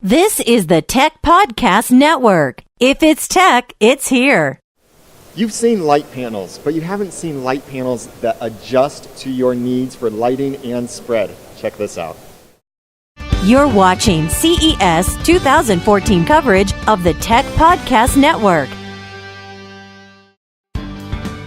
This is the Tech Podcast Network. If it's tech, it's here. You've seen light panels, but you haven't seen light panels that adjust to your needs for lighting and spread. Check this out. You're watching CES 2014 coverage of the Tech Podcast Network.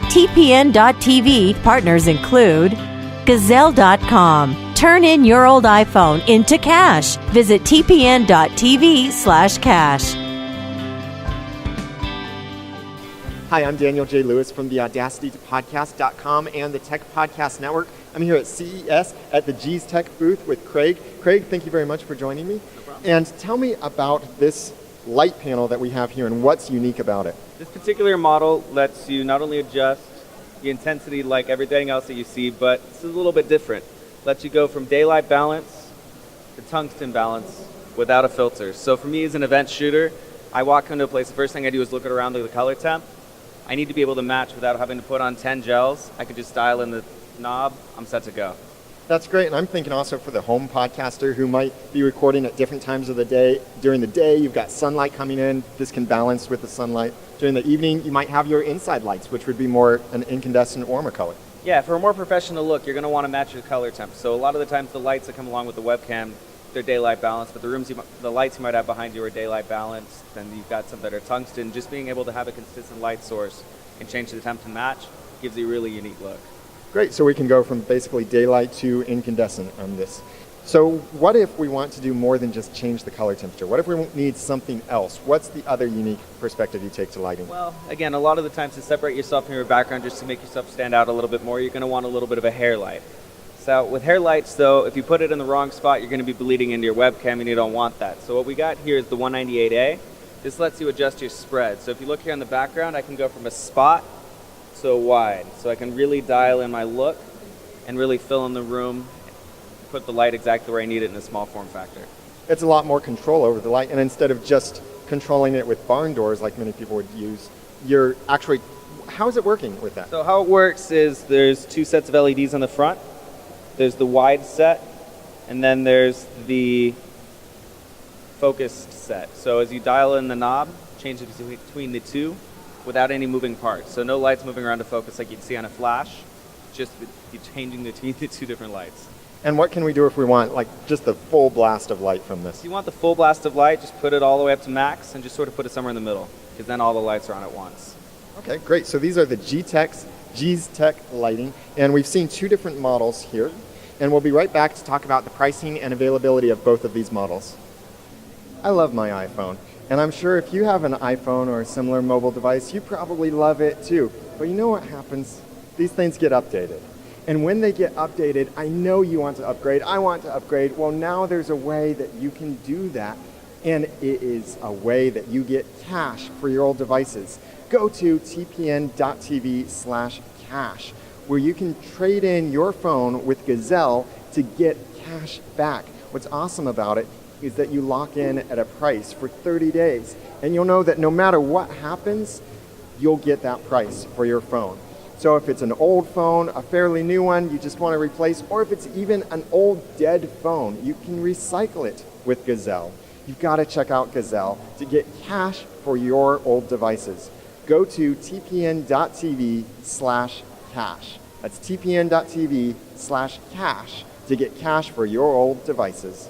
TPN.TV partners include Gazelle.com. Turn in your old iPhone into cash. Visit tpn.tv/cash. Hi, I'm Daniel J. Lewis from the Audacity.podcast.com and the Tech Podcast Network. I'm here at CES at the GiSTEQ booth with Craig. Craig, thank you very much for joining me. No problem. And tell me about this light panel that we have here and what's unique about it. This particular model lets you not only adjust the intensity like everything else that you see, but it's a little bit different. Lets you go from daylight balance to tungsten balance without a filter. So for me as an event shooter, I walk into a place, the first thing I do is look around at the color temp. I need to be able to match without having to put on 10 gels. I could just dial in the knob, I'm set to go. That's great, and I'm thinking also for the home podcaster who might be recording at different times of the day. During the day, you've got sunlight coming in. This can balance with the sunlight. During the evening, you might have your inside lights, which would be more an incandescent warmer color. Yeah, for a more professional look, you're going to want to match your color temp. So a lot of the times the lights that come along with the webcam, they're daylight balanced, but the lights you might have behind you are daylight balanced, and you've got some that are tungsten. Just being able to have a consistent light source and change the temp to match gives you a really unique look. Great, so we can go from basically daylight to incandescent on this. So what if we want to do more than just change the color temperature? What if we need something else? What's the other unique perspective you take to lighting? Well, again, a lot of the times to separate yourself from your background, just to make yourself stand out a little bit more, you're going to want a little bit of a hair light. So with hair lights, though, if you put it in the wrong spot, you're going to be bleeding into your webcam, and you don't want that. So what we got here is the 198A. This lets you adjust your spread. So if you look here on the background, I can go from a spot to wide. So I can really dial in my look and really fill in the room, put the light exactly where I need it in a small form factor. It's a lot more control over the light, and instead of just controlling it with barn doors like many people would use, you're actually, how is it working with that? So how it works is there's two sets of LEDs on the front. There's the wide set, and then there's the focused set. So as you dial in the knob, change it between the two without any moving parts. So no lights moving around to focus like you'd see on a flash, just you changing between the two different lights. And what can we do if we want like just the full blast of light from this? If you want the full blast of light, just put it all the way up to max and just sort of put it somewhere in the middle, because then all the lights are on at once. Okay, great. So these are the GiSTEQ lighting, and we've seen two different models here, and we'll be right back to talk about the pricing and availability of both of these models. I love my iPhone, and I'm sure if you have an iPhone or a similar mobile device, you probably love it too. But you know what happens? These things get updated. And when they get updated, I know you want to upgrade. I want to upgrade. Well, now there's a way that you can do that, and it is a way that you get cash for your old devices. Go to tpn.tv/cash, where you can trade in your phone with Gazelle to get cash back. What's awesome about it is that you lock in at a price for 30 days, and you'll know that no matter what happens, you'll get that price for your phone. So if it's an old phone, a fairly new one you just want to replace, or if it's even an old dead phone, you can recycle it with Gazelle. You've got to check out Gazelle to get cash for your old devices. Go to tpn.tv/cash. That's tpn.tv/cash to get cash for your old devices.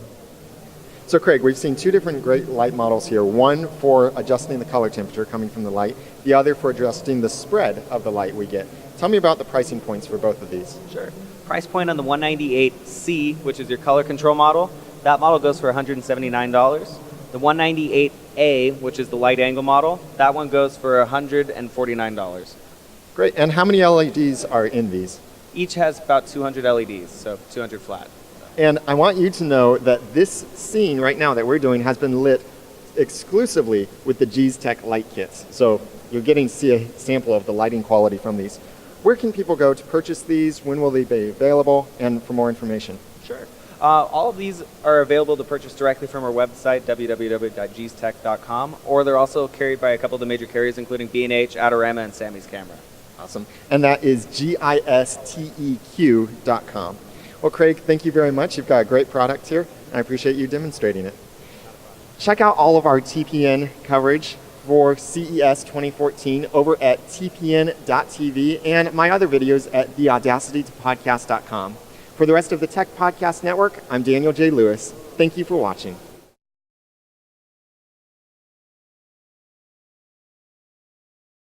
So Craig, we've seen two different great light models here. One for adjusting the color temperature coming from the light, the other for adjusting the spread of the light we get. Tell me about the pricing points for both of these. Sure. Price point on the 198C, which is your color control model, that model goes for $179. The 198A, which is the light angle model, that one goes for $149. Great, and how many LEDs are in these? Each has about 200 LEDs, so 200 flat. And I want you to know that this scene right now that we're doing has been lit exclusively with the GiSTEQ light kits. So you're getting to see a sample of the lighting quality from these. Where can people go to purchase these? When will they be available? And for more information. Sure. All of these are available to purchase directly from our website, www.gisteq.com, or they're also carried by a couple of the major carriers, including B&H, Adorama, and Sammy's Camera. Awesome. And that is GiSTEQ.com. Well, Craig, thank you very much. You've got a great product here. I appreciate you demonstrating it. Check out all of our TPN coverage for CES 2014 over at tpn.tv and my other videos at theaudacitytopodcast.com. For the rest of the Tech Podcast Network, I'm Daniel J. Lewis. Thank you for watching.